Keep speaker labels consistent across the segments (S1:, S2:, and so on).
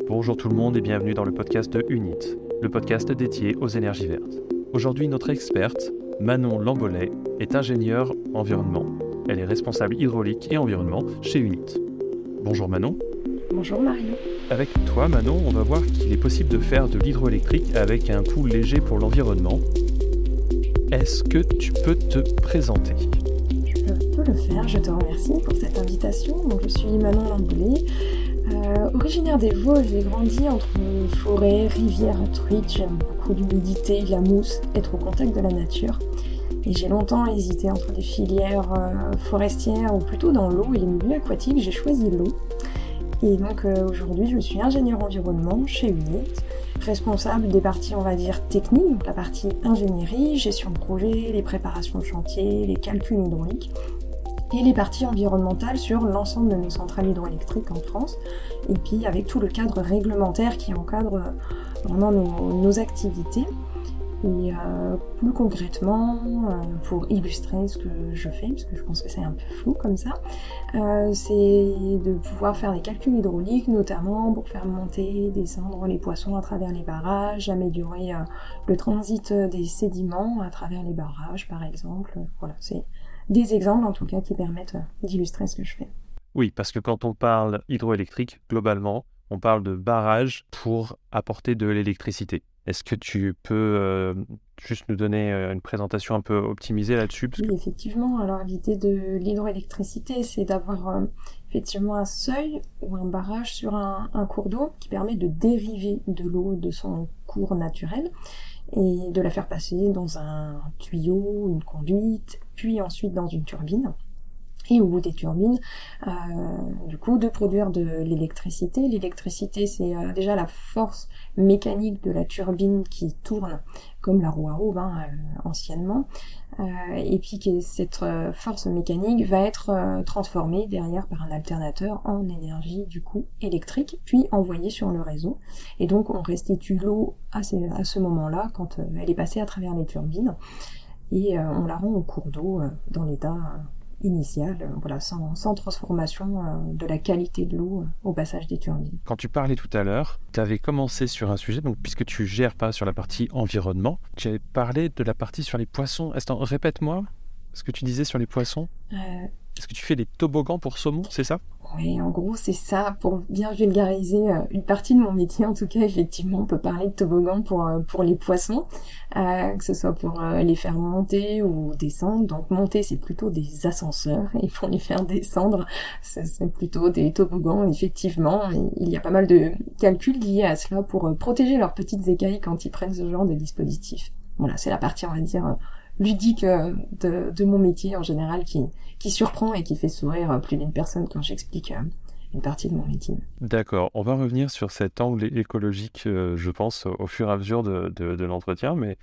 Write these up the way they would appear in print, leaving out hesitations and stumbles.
S1: Bonjour tout le monde et bienvenue dans le podcast de UNIT, le podcast dédié aux énergies vertes. Aujourd'hui, notre experte, Manon Lambolet, est ingénieure environnement. Elle est responsable hydraulique et environnement chez UNIT. Bonjour Manon.
S2: Bonjour Mario.
S1: Avec toi Manon, on va voir qu'il est possible de faire de l'hydroélectrique avec un coût léger pour l'environnement. Est-ce que tu peux te présenter ?
S2: Je peux le faire, je te remercie pour cette invitation. Donc, je suis Manon Lambolet. Originaire des Vosges, j'ai grandi entre forêts, rivières, truites. J'aime beaucoup l'humidité, la mousse, être au contact de la nature. Et j'ai longtemps hésité entre des filières forestières ou plutôt dans l'eau et les milieux aquatiques. J'ai choisi l'eau. Et donc aujourd'hui, je suis ingénieure environnement chez UNIT, responsable des parties, on va dire, techniques, donc la partie ingénierie, gestion de projet, les préparations de chantier, les calculs hydrauliques, et les parties environnementales sur l'ensemble de nos centrales hydroélectriques en France, et puis avec tout le cadre réglementaire qui encadre vraiment nos activités. Et plus concrètement, pour illustrer ce que je fais, parce que je pense que c'est un peu flou comme ça, c'est de pouvoir faire des calculs hydrauliques, notamment pour faire monter, descendre les poissons à travers les barrages, améliorer le transit des sédiments à travers les barrages, par exemple. Voilà, c'est des exemples en tout cas qui permettent d'illustrer ce que je fais.
S1: Oui, parce que quand on parle hydroélectrique, globalement, on parle de barrages pour apporter de l'électricité. Est-ce que tu peux juste nous donner une présentation un peu optimisée là-dessus ?
S2: Oui, effectivement. Alors, l'idée de l'hydroélectricité, c'est d'avoir effectivement un seuil ou un barrage sur un cours d'eau qui permet de dériver de l'eau de son cours naturel et de la faire passer dans un tuyau, une conduite, puis ensuite dans une turbine. Et au bout des turbines, du coup, de produire de l'électricité. L'électricité, c'est déjà la force mécanique de la turbine qui tourne, comme la roue à aube, anciennement. Et puis cette force mécanique va être transformée derrière par un alternateur en énergie, du coup, électrique, puis envoyée sur le réseau. Et donc, on restitue l'eau à ce moment-là, quand elle est passée à travers les turbines, et on la rend au cours d'eau dans l'état initial, voilà, sans transformation de la qualité de l'eau au passage des turbines.
S1: Quand tu parlais tout à l'heure, tu avais commencé sur un sujet, donc puisque tu gères pas sur la partie environnement, tu avais parlé de la partie sur les poissons. Répète-moi ce que tu disais sur les poissons. Est-ce que tu fais des toboggans pour saumon, c'est ça ?
S2: Oui, en gros, c'est ça, pour bien vulgariser une partie de mon métier. En tout cas, effectivement, on peut parler de toboggan pour les poissons, que ce soit pour les faire monter ou descendre. Donc, monter, c'est plutôt des ascenseurs, et pour les faire descendre, c'est plutôt des toboggans, effectivement. Et il y a pas mal de calculs liés à cela pour protéger leurs petites écailles quand ils prennent ce genre de dispositif. Voilà, c'est la partie, on va dire, ludique de mon métier en général qui surprend et qui fait sourire plus d'une personne quand j'explique une partie de mon métier.
S1: D'accord, on va revenir sur cet angle écologique, je pense, au fur et à mesure de l'entretien, mais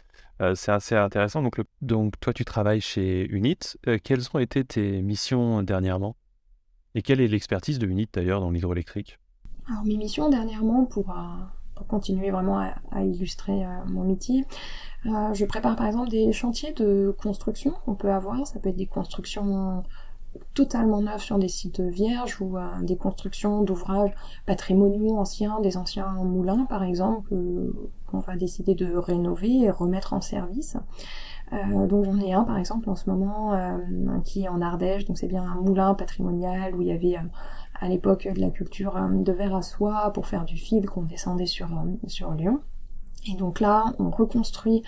S1: c'est assez intéressant. Donc toi, tu travailles chez UNIT. Quelles ont été tes missions dernièrement ? Et quelle est l'expertise de UNIT d'ailleurs dans l'hydroélectrique ?
S2: Alors mes missions dernièrement, pour continuer vraiment à illustrer mon métier, je prépare par exemple des chantiers de construction qu'on peut avoir. Ça peut être des constructions totalement neuves sur des sites vierges ou des constructions d'ouvrages patrimoniaux anciens, des anciens moulins par exemple, qu'on va décider de rénover et remettre en service. Donc j'en ai un par exemple en ce moment qui est en Ardèche, donc c'est bien un moulin patrimonial où il y avait à l'époque de la culture de verre à soie pour faire du fil qu'on descendait sur Lyon. Et donc là, on reconstruit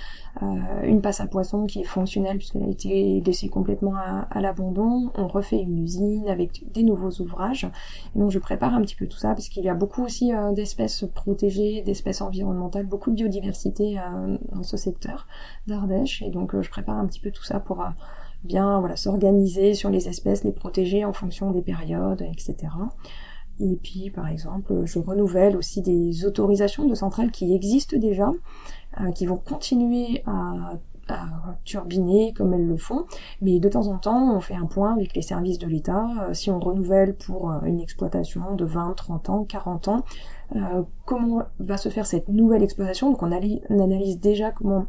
S2: une passe à poissons qui est fonctionnelle puisqu'elle a été laissée complètement à l'abandon. On refait une usine avec des nouveaux ouvrages. Et donc je prépare un petit peu tout ça parce qu'il y a beaucoup aussi d'espèces protégées, d'espèces environnementales, beaucoup de biodiversité dans ce secteur d'Ardèche. Et donc je prépare un petit peu tout ça pour bien s'organiser sur les espèces, les protéger en fonction des périodes, etc. Et puis, par exemple, je renouvelle aussi des autorisations de centrales qui existent déjà, qui vont continuer à turbiner comme elles le font, mais de temps en temps, on fait un point avec les services de l'État, si on renouvelle pour une exploitation de 20, 30 ans, 40 ans, comment va se faire cette nouvelle exploitation. Donc on analyse déjà comment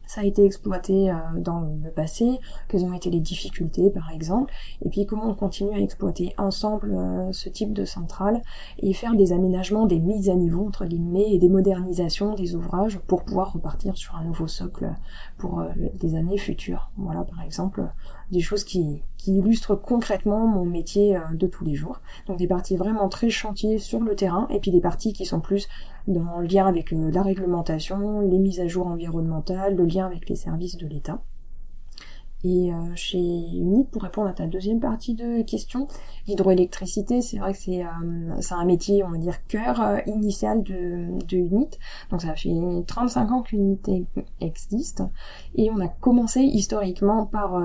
S2: ça a été exploité dans le passé, quelles ont été les difficultés par exemple, et puis comment on continue à exploiter ensemble ce type de centrale et faire des aménagements, des mises à niveau entre guillemets et des modernisations des ouvrages pour pouvoir repartir sur un nouveau socle pour les années futures. Voilà par exemple des choses qui illustrent concrètement mon métier de tous les jours. Donc des parties vraiment très chantier sur le terrain et puis des parties qui sont plus dans le lien avec la réglementation, les mises à jour environnementales, le lien avec les services de l'État. Et chez UNIT, pour répondre à ta deuxième partie de question, l'hydroélectricité, c'est vrai que c'est un métier, on va dire, cœur initial de UNIT. Donc ça fait 35 ans qu'UNIT existe. Et on a commencé historiquement par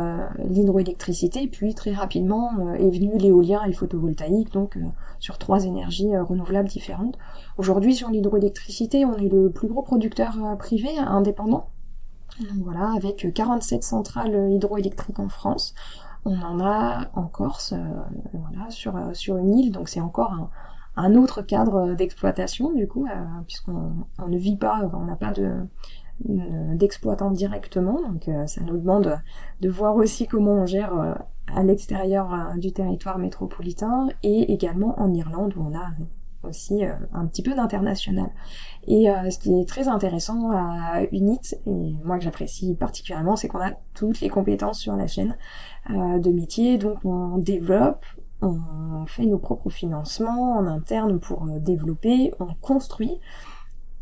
S2: l'hydroélectricité, puis très rapidement est venu l'éolien et le photovoltaïque, donc sur 3 énergies renouvelables différentes. Aujourd'hui, sur l'hydroélectricité, on est le plus gros producteur privé indépendant. Donc voilà, avec 47 centrales hydroélectriques en France. On en a en Corse, voilà, sur une île, donc c'est encore un autre cadre d'exploitation du coup, puisqu'on ne vit pas, on n'a pas d'exploitant directement, donc ça nous demande de voir aussi comment on gère à l'extérieur du territoire métropolitain et également en Irlande où on a aussi un petit peu d'international. Et ce qui est très intéressant à UNIT, et moi que j'apprécie particulièrement, c'est qu'on a toutes les compétences sur la chaîne de métier, donc on développe, on fait nos propres financements en interne pour développer, on construit,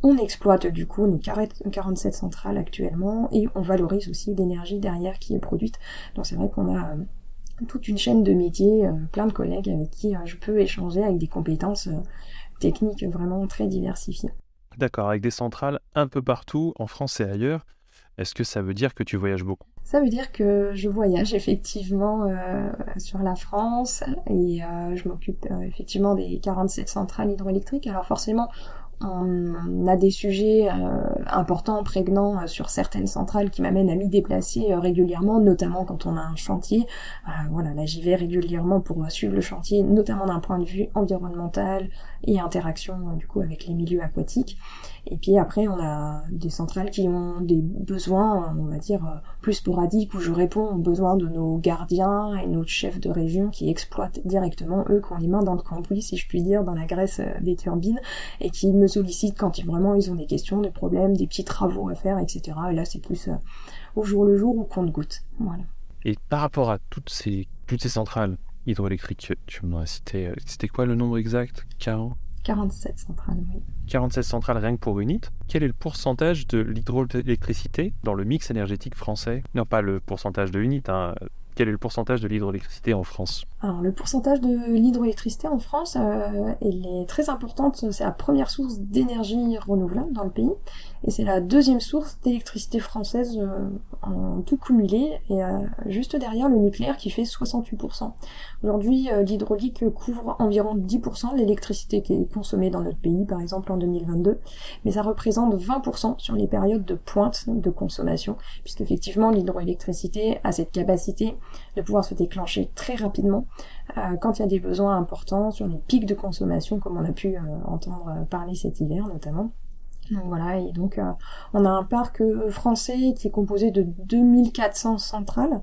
S2: on exploite du coup nos 47 centrales actuellement, et on valorise aussi l'énergie derrière qui est produite. Donc c'est vrai qu'on a toute une chaîne de métiers, plein de collègues avec qui je peux échanger avec des compétences techniques vraiment très diversifiées.
S1: D'accord, avec des centrales un peu partout, en France et ailleurs. Est-ce que ça veut dire que tu voyages beaucoup?
S2: Ça veut dire que je voyage effectivement sur la France et je m'occupe effectivement des 47 centrales hydroélectriques. Alors forcément, on a des sujets importants, prégnants sur certaines centrales qui m'amènent à m'y déplacer régulièrement, notamment quand on a un chantier. Voilà, là j'y vais régulièrement pour suivre le chantier, notamment d'un point de vue environnemental et interaction du coup avec les milieux aquatiques. Et puis après, on a des centrales qui ont des besoins, on va dire, plus sporadiques, où je réponds aux besoins de nos gardiens et nos chefs de région qui exploitent directement, eux, qui ont les mains dans le cambouis, si je puis dire, dans la graisse des turbines, et qui me sollicitent quand vraiment ils ont des questions, des problèmes, des petits travaux à faire, etc. Et là, c'est plus au jour le jour ou compte-gouttes. Voilà.
S1: Et par rapport à toutes ces centrales hydroélectriques, tu m'en as cité, c'était quoi le nombre exact?
S2: 47 centrales, oui.
S1: 47 centrales rien que pour UNIT. Quel est le pourcentage de l'hydroélectricité dans le mix énergétique français? Non, pas le pourcentage de UNIT, hein. Quel est le pourcentage de l'hydroélectricité en France?
S2: Alors, le pourcentage de l'hydroélectricité en France, elle est très importante. C'est la première source d'énergie renouvelable dans le pays. Et c'est la deuxième source d'électricité française en tout cumulé. Et juste derrière le nucléaire qui fait 68%. Aujourd'hui, l'hydraulique couvre environ 10% de l'électricité qui est consommée dans notre pays, par exemple en 2022. Mais ça représente 20% sur les périodes de pointe de consommation, puisqu'effectivement l'hydroélectricité a cette capacité de pouvoir se déclencher très rapidement quand il y a des besoins importants sur les pics de consommation, comme on a pu entendre parler cet hiver notamment. Donc voilà, et donc on a un parc français qui est composé de 2400 centrales,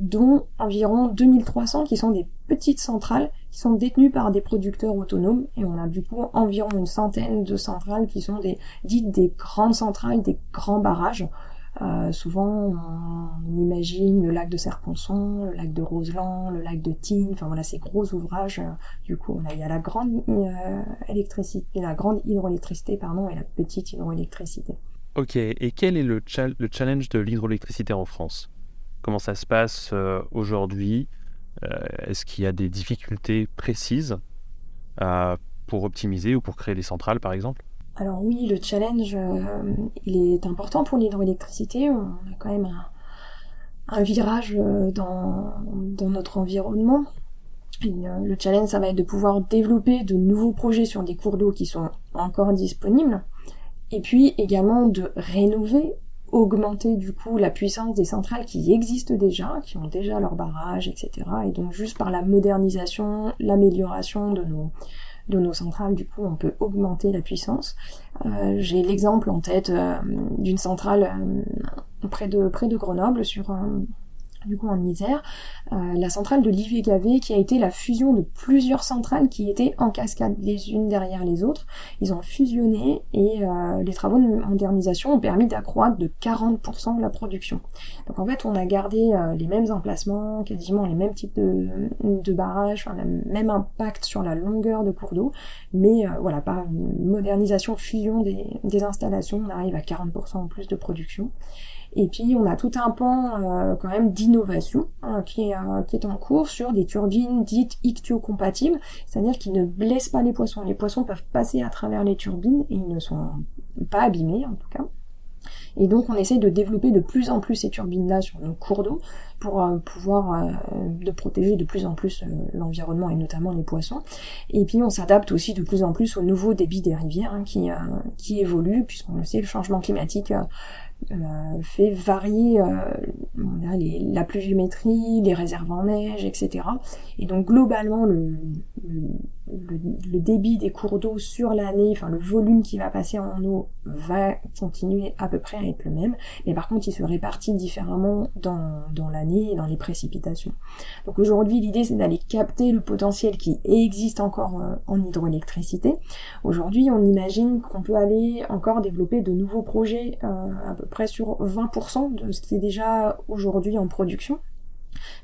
S2: dont environ 2300 qui sont des petites centrales qui sont détenues par des producteurs autonomes, et on a du coup environ une centaine de centrales qui sont dites des grandes centrales, des grands barrages. Souvent on imagine le lac de Serponçon, le lac de Roseland, le lac de Tignes, enfin voilà ces gros ouvrages. Du coup il y a la grande électricité, la grande hydroélectricité pardon, et la petite hydroélectricité.
S1: Ok, et quel est le challenge de l'hydroélectricité en France? Comment ça se passe aujourd'hui? Est-ce qu'il y a des difficultés précises pour optimiser ou pour créer des centrales par exemple?
S2: Alors oui, le challenge, il est important pour l'hydroélectricité. On a quand même un virage dans notre environnement. Et, le challenge, ça va être de pouvoir développer de nouveaux projets sur des cours d'eau qui sont encore disponibles. Et puis également de rénover, augmenter du coup la puissance des centrales qui existent déjà, qui ont déjà leurs barrages, etc. Et donc juste par la modernisation, l'amélioration de nos centrales, du coup, on peut augmenter la puissance. J'ai l'exemple en tête d'une centrale près de Grenoble, du coup en Isère, la centrale de Livet-Gavet qui a été la fusion de plusieurs centrales qui étaient en cascade les unes derrière les autres. Ils ont fusionné et les travaux de modernisation ont permis d'accroître de 40% la production. Donc en fait on a gardé les mêmes emplacements, quasiment les mêmes types de barrages, enfin, le même impact sur la longueur de cours d'eau, mais voilà, par une modernisation, fusion des installations, on arrive à 40% en plus de production. Et puis on a tout un pan quand même d'innovation qui est en cours sur des turbines dites ichtiocompatibles, c'est-à-dire qui ne blessent pas les poissons. Les poissons peuvent passer à travers les turbines et ils ne sont pas abîmés en tout cas. Et donc on essaie de développer de plus en plus ces turbines-là sur nos cours d'eau pour pouvoir de protéger de plus en plus l'environnement et notamment les poissons. Et puis on s'adapte aussi de plus en plus au nouveau débit des rivières qui évolue, puisqu'on le sait, le changement climatique fait varier la pluviométrie, les réserves en neige, etc. Et donc globalement le débit des cours d'eau sur l'année, enfin le volume qui va passer en eau va continuer à peu près à être le même, mais par contre il se répartit différemment dans l'année et dans les précipitations. Donc aujourd'hui l'idée c'est d'aller capter le potentiel qui existe encore en hydroélectricité. Aujourd'hui on imagine qu'on peut aller encore développer de nouveaux projets à peu près sur 20% de ce qui est déjà aujourd'hui en production.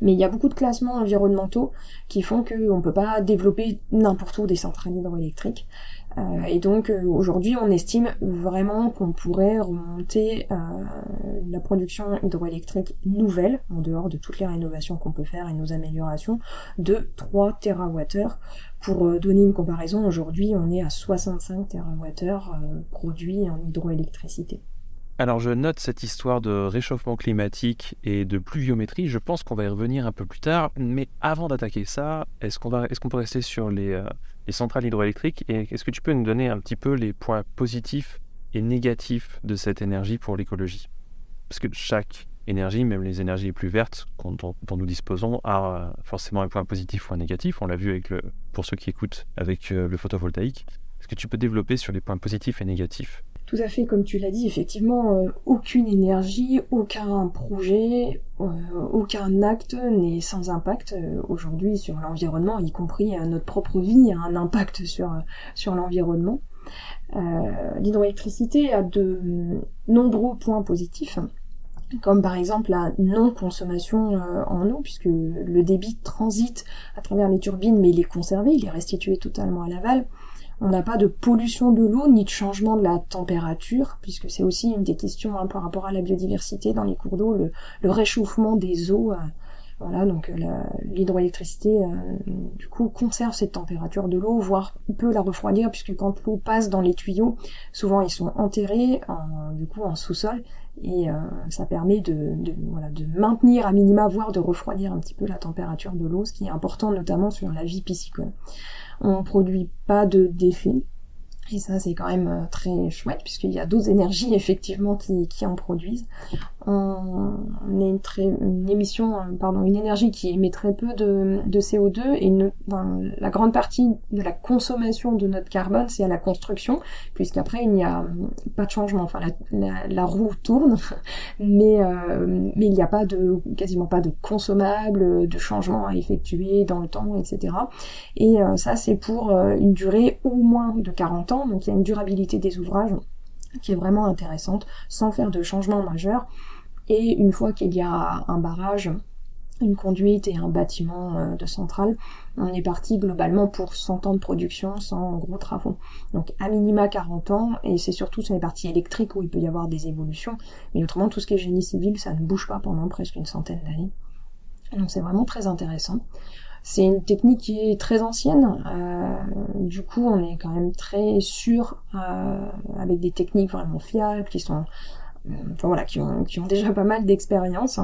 S2: Mais il y a beaucoup de classements environnementaux qui font qu'on ne peut pas développer n'importe où des centrales hydroélectriques. Et donc aujourd'hui on estime vraiment qu'on pourrait remonter la production hydroélectrique nouvelle, en dehors de toutes les rénovations qu'on peut faire et nos améliorations, de 3 TWh. Pour donner une comparaison, aujourd'hui on est à 65 TWh produits en hydroélectricité.
S1: Alors je note cette histoire de réchauffement climatique et de pluviométrie, je pense qu'on va y revenir un peu plus tard, mais avant d'attaquer ça, est-ce qu'on peut rester sur les centrales hydroélectriques et est-ce que tu peux nous donner un petit peu les points positifs et négatifs de cette énergie pour l'écologie? Parce que chaque énergie, même les énergies les plus vertes dont nous disposons, a forcément un point positif ou un négatif, on l'a vu pour ceux qui écoutent avec le photovoltaïque. Est-ce que tu peux développer sur les points positifs et négatifs?
S2: Tout à fait, comme tu l'as dit, effectivement, aucune énergie, aucun projet, aucun acte n'est sans impact aujourd'hui sur l'environnement, y compris notre propre vie a un impact sur l'environnement. L'hydroélectricité a de nombreux points positifs, comme par exemple la non-consommation en eau, puisque le débit transite à travers les turbines, mais il est conservé, il est restitué totalement à l'aval. On n'a pas de pollution de l'eau, ni de changement de la température, puisque c'est aussi une des questions par rapport à la biodiversité dans les cours d'eau, le réchauffement des eaux. Voilà, donc l'hydroélectricité, du coup, conserve cette température de l'eau, voire peut la refroidir, puisque quand l'eau passe dans les tuyaux, souvent ils sont enterrés en sous-sol, et ça permet de maintenir à minima, voire de refroidir un petit peu la température de l'eau, ce qui est important notamment sur la vie piscicole. On produit pas de déchets, et ça c'est quand même très chouette, puisqu'il y a d'autres énergies effectivement qui en produisent. On est une énergie qui émet très peu de CO2, et la grande partie de la consommation de notre carbone c'est à la construction, puisqu'après il n'y a pas de changement, enfin la roue tourne, mais il n'y a quasiment pas de consommable, de changement à effectuer dans le temps, etc. Et ça c'est pour une durée au moins de 40 ans, donc il y a une durabilité des ouvrages qui est vraiment intéressante, sans faire de changement majeur. Et une fois qu'il y a un barrage, une conduite et un bâtiment de centrale, on est parti globalement pour 100 ans de production sans gros travaux. Donc à minima 40 ans, et c'est surtout sur les parties électriques où il peut y avoir des évolutions, mais autrement tout ce qui est génie civil, ça ne bouge pas pendant presque une centaine d'années. Donc c'est vraiment très intéressant. C'est une technique qui est très ancienne, du coup on est quand même très sûr, avec des techniques vraiment fiables, qui ont déjà pas mal d'expérience.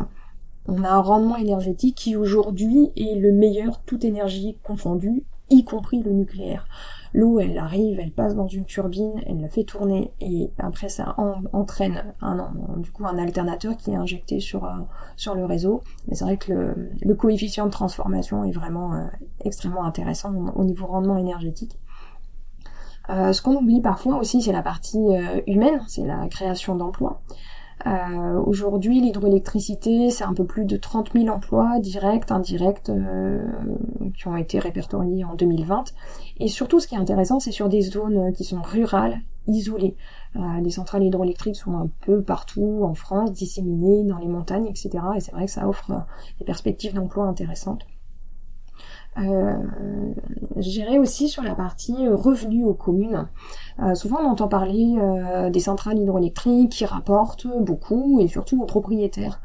S2: On a un rendement énergétique qui aujourd'hui est le meilleur, toute énergie confondue, y compris le nucléaire. L'eau, elle arrive, elle passe dans une turbine, elle la fait tourner, et après ça entraîne un alternateur qui est injecté sur le réseau. Mais c'est vrai que le coefficient de transformation est vraiment extrêmement intéressant au niveau rendement énergétique. Ce qu'on oublie parfois aussi, c'est la partie humaine, c'est la création d'emplois. Aujourd'hui, l'hydroélectricité, c'est un peu plus de 30 000 emplois directs, indirects, qui ont été répertoriés en 2020. Et surtout, ce qui est intéressant, c'est sur des zones qui sont rurales, isolées. Les centrales hydroélectriques sont un peu partout en France, disséminées dans les montagnes, etc. Et c'est vrai que ça offre des perspectives d'emploi intéressantes. Je dirais aussi sur la partie revenus aux communes. Souvent on entend parler des centrales hydroélectriques qui rapportent beaucoup et surtout aux propriétaires.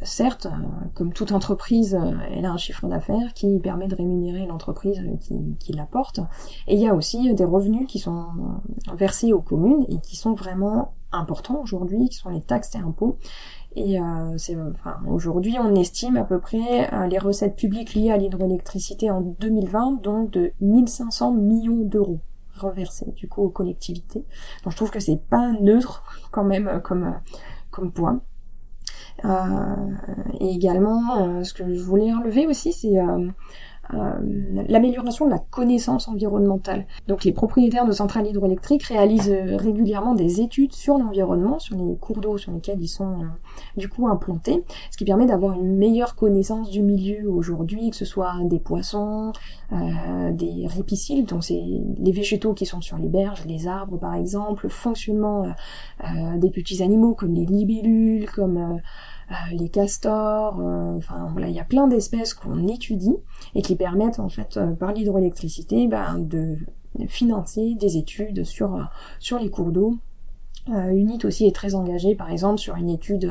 S2: Certes, comme toute entreprise, elle a un chiffre d'affaires qui permet de rémunérer l'entreprise qui l'apporte. Et il y a aussi des revenus qui sont versés aux communes et qui sont vraiment importants aujourd'hui, qui sont les taxes et impôts. Et aujourd'hui, on estime à peu près les recettes publiques liées à l'hydroélectricité en 2020, donc de 1500 millions d'euros reversés du coup aux collectivités. Donc je trouve que c'est pas neutre quand même comme poids. Et également, ce que je voulais relever aussi, c'est l'amélioration de la connaissance environnementale. Donc les propriétaires de centrales hydroélectriques réalisent régulièrement des études sur l'environnement, sur les cours d'eau sur lesquels ils sont du coup implantés, ce qui permet d'avoir une meilleure connaissance du milieu aujourd'hui, que ce soit des poissons, des ripisylves, donc c'est les végétaux qui sont sur les berges, les arbres par exemple, le fonctionnement des petits animaux comme les libellules, comme les castors, il y a plein d'espèces qu'on étudie et qui permettent en fait par l'hydroélectricité de financer des études sur les cours d'eau. UNIT aussi est très engagé par exemple sur une étude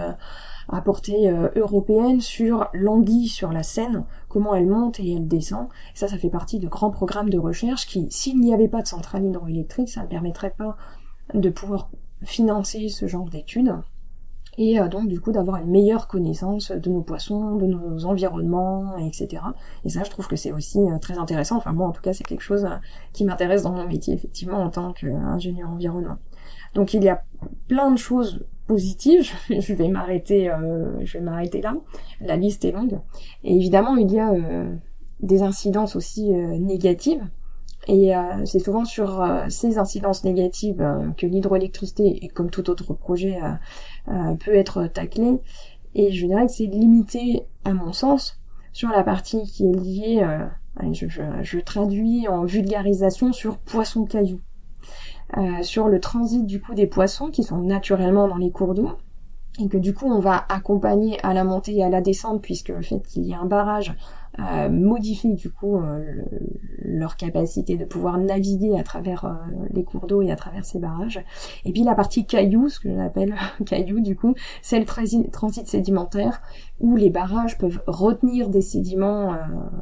S2: à portée européenne sur l'anguille sur la Seine, comment elle monte et elle descend. Et ça fait partie de grands programmes de recherche qui, s'il n'y avait pas de centrale hydroélectrique, ça ne permettrait pas de pouvoir financer ce genre d'études. Et donc du coup d'avoir une meilleure connaissance de nos poissons, de nos environnements, etc. Et ça, je trouve que c'est aussi très intéressant. Enfin moi en tout cas c'est quelque chose qui m'intéresse dans mon métier effectivement en tant qu'ingénieur environnement. Donc il y a plein de choses positives. Je vais m'arrêter là. La liste est longue. Et évidemment il y a des incidences aussi négatives. Et c'est souvent sur ces incidences négatives que l'hydroélectricité, et comme tout autre projet, peut être taclé. Et je dirais que c'est limité, à mon sens, sur la partie qui est liée, je traduis en vulgarisation sur poisson-caillou. Sur le transit du coup des poissons qui sont naturellement dans les cours d'eau, et que du coup on va accompagner à la montée et à la descente, puisque le fait qu'il y ait un barrage modifie du coup leur capacité de pouvoir naviguer à travers les cours d'eau et à travers ces barrages. Et puis la partie caillou, ce que j'appelle caillou du coup, c'est le transit sédimentaire, où les barrages peuvent retenir des sédiments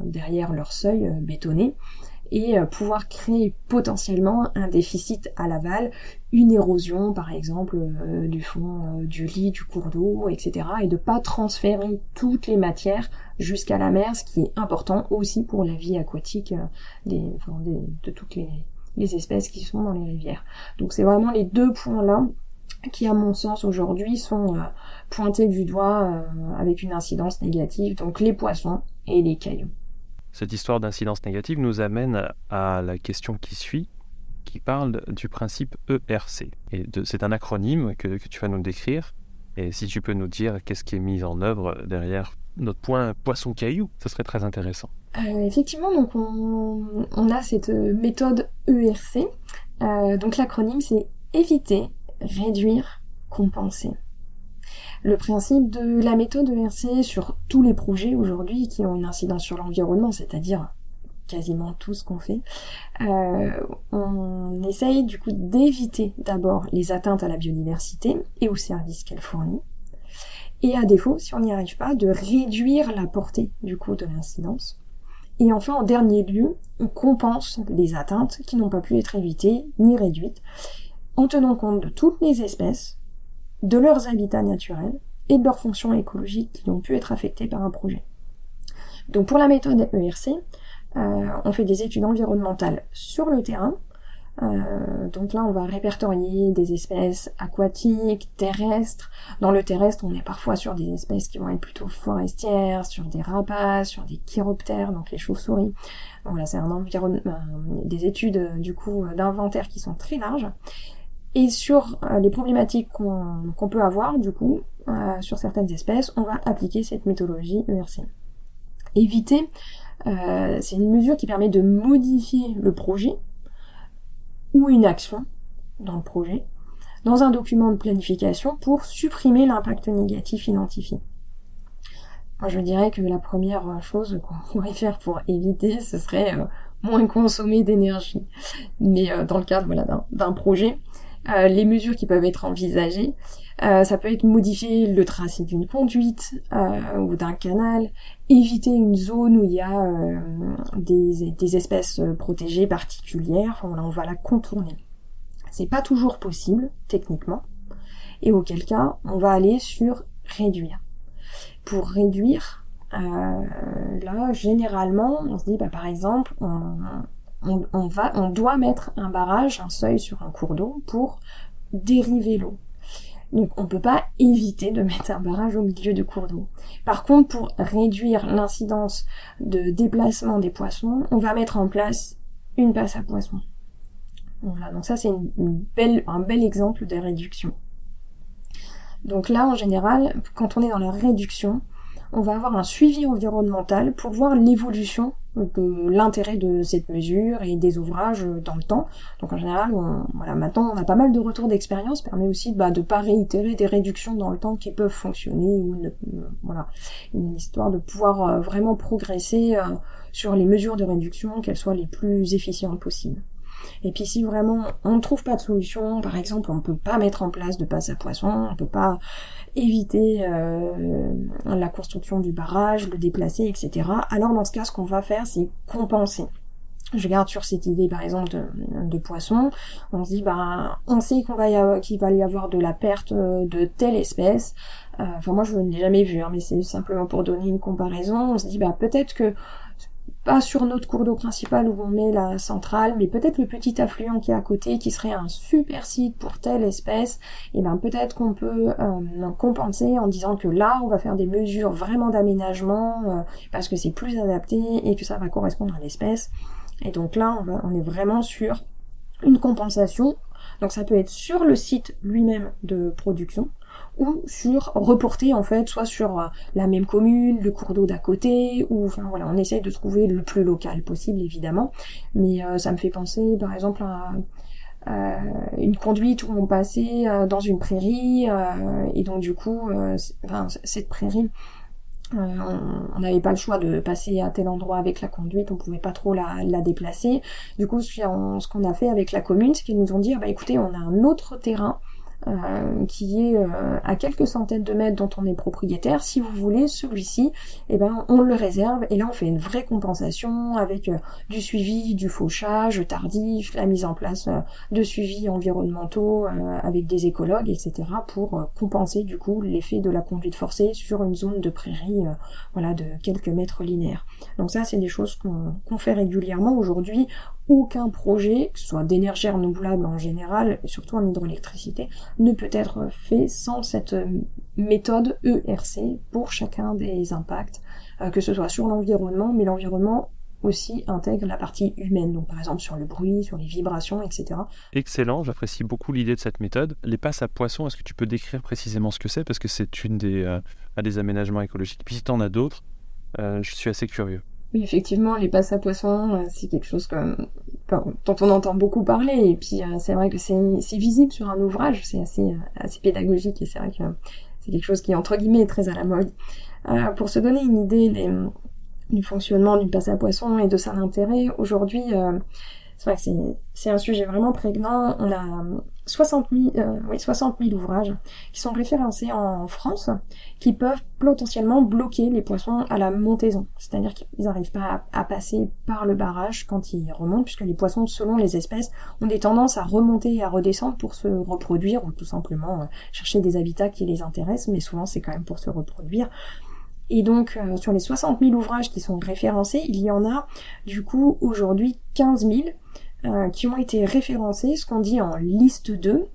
S2: derrière leur seuil bétonné, et pouvoir créer potentiellement un déficit à l'aval, une érosion par exemple du fond du lit, du cours d'eau, etc. et de pas transférer toutes les matières jusqu'à la mer, ce qui est important aussi pour la vie aquatique de toutes les espèces qui sont dans les rivières. Donc c'est vraiment les deux points-là qui à mon sens aujourd'hui sont pointés du doigt avec une incidence négative, donc les poissons et les cailloux.
S1: Cette histoire d'incidence négative nous amène à la question qui suit, qui parle du principe ERC. C'est un acronyme que tu vas nous décrire. Et si tu peux nous dire qu'est-ce qui est mis en œuvre derrière notre point poisson-caillou, ce serait très intéressant.
S2: Effectivement, donc on a cette méthode ERC. Donc l'acronyme, c'est éviter, réduire, compenser. Le principe de la méthode ERC sur tous les projets aujourd'hui qui ont une incidence sur l'environnement, c'est-à-dire quasiment tout ce qu'on fait, on essaye du coup d'éviter d'abord les atteintes à la biodiversité et aux services qu'elle fournit, et à défaut, si on n'y arrive pas, de réduire la portée du coup de l'incidence. Et enfin, en dernier lieu, on compense les atteintes qui n'ont pas pu être évitées ni réduites, en tenant compte de toutes les espèces, de leurs habitats naturels et de leurs fonctions écologiques qui ont pu être affectées par un projet. Donc pour la méthode ERC, on fait des études environnementales sur le terrain. Donc là, on va répertorier des espèces aquatiques, terrestres. Dans le terrestre, on est parfois sur des espèces qui vont être plutôt forestières, sur des rapaces, sur des chiroptères, donc les chauves-souris. Donc là, c'est des études du coup d'inventaire qui sont très larges. Et sur les problématiques qu'on peut avoir, du coup, sur certaines espèces, on va appliquer cette méthodologie ERC. Éviter, c'est une mesure qui permet de modifier le projet ou une action dans le projet, dans un document de planification pour supprimer l'impact négatif identifié. Moi, je dirais que la première chose qu'on pourrait faire pour éviter, ce serait moins consommer d'énergie. Mais dans le cadre d'un projet, les mesures qui peuvent être envisagées, ça peut être modifier le tracé d'une conduite ou d'un canal, éviter une zone où il y a des espèces protégées particulières, enfin, voilà, on va la contourner. C'est pas toujours possible, techniquement, et auquel cas, on va aller sur réduire. Pour réduire, là, généralement, on se dit, par exemple, on doit mettre un barrage, un seuil sur un cours d'eau pour dériver l'eau. Donc on peut pas éviter de mettre un barrage au milieu du cours d'eau. Par contre, pour réduire l'incidence de déplacement des poissons, on va mettre en place une passe à poissons. Voilà, donc ça c'est un bel exemple de réduction. Donc là, en général, quand on est dans la réduction, on va avoir un suivi environnemental pour voir l'évolution de l'intérêt de cette mesure et des ouvrages dans le temps. Donc en général, maintenant on a pas mal de retours d'expérience, permet aussi de pas réitérer des réductions dans le temps qui peuvent fonctionner, ou une histoire de pouvoir vraiment progresser sur les mesures de réduction, qu'elles soient les plus efficientes possibles. Et puis si vraiment on ne trouve pas de solution, par exemple on ne peut pas mettre en place de passe à poissons, on ne peut pas éviter la construction du barrage, le déplacer, etc. Alors dans ce cas, ce qu'on va faire, c'est compenser. Je garde sur cette idée par exemple de poissons, on se dit on sait qu'il va y avoir de la perte de telle espèce. Moi je ne l'ai jamais vu, mais c'est simplement pour donner une comparaison. On se dit peut-être que pas sur notre cours d'eau principal où on met la centrale, mais peut-être le petit affluent qui est à côté, qui serait un super site pour telle espèce, et peut-être qu'on peut compenser en disant que là, on va faire des mesures vraiment d'aménagement, parce que c'est plus adapté et que ça va correspondre à l'espèce. Et donc là, on est vraiment sur une compensation. Donc ça peut être sur le site lui-même de production, ou reporter en fait, soit sur la même commune, le cours d'eau d'à côté, ou on essaye de trouver le plus local possible évidemment, mais ça me fait penser par exemple à une conduite où on passait dans une prairie, et donc du coup cette prairie, on n'avait pas le choix de passer à tel endroit avec la conduite, on pouvait pas trop la déplacer. Du coup, ce qu'on a fait avec la commune, c'est qu'ils nous ont dit écoutez, on a un autre terrain qui est à quelques centaines de mètres dont on est propriétaire. Si vous voulez celui-ci, on le réserve, et là on fait une vraie compensation avec du suivi, du fauchage tardif, la mise en place de suivis environnementaux avec des écologues, etc. pour compenser du coup l'effet de la conduite forcée sur une zone de prairie de quelques mètres linéaires. Donc ça, c'est des choses qu'on fait régulièrement aujourd'hui. Aucun projet, que ce soit d'énergie renouvelable en général, et surtout en hydroélectricité, ne peut être fait sans cette méthode ERC pour chacun des impacts, que ce soit sur l'environnement, mais l'environnement aussi intègre la partie humaine, donc par exemple sur le bruit, sur les vibrations, etc.
S1: Excellent, j'apprécie beaucoup l'idée de cette méthode. Les passes à poissons, est-ce que tu peux décrire précisément ce que c'est? Parce que c'est une des aménagements écologiques. Puis si tu en as d'autres, je suis assez curieux.
S2: Oui, effectivement, les passes à poissons, c'est quelque chose dont on entend beaucoup parler, et puis c'est vrai que c'est visible sur un ouvrage, c'est assez pédagogique, et c'est vrai que c'est quelque chose qui est entre guillemets très à la mode. Pour se donner une idée du fonctionnement d'une passe à poissons et de son intérêt, aujourd'hui, c'est vrai que c'est un sujet vraiment prégnant. On a 60 000 ouvrages qui sont référencés en France, qui peuvent potentiellement bloquer les poissons à la montaison. C'est-à-dire qu'ils n'arrivent pas à passer par le barrage quand ils remontent, puisque les poissons, selon les espèces, ont des tendances à remonter et à redescendre pour se reproduire, ou tout simplement chercher des habitats qui les intéressent, mais souvent c'est quand même pour se reproduire. Et donc, sur les 60 000 ouvrages qui sont référencés, il y en a, du coup, aujourd'hui 15 000 qui ont été référencés, ce qu'on dit en liste 2.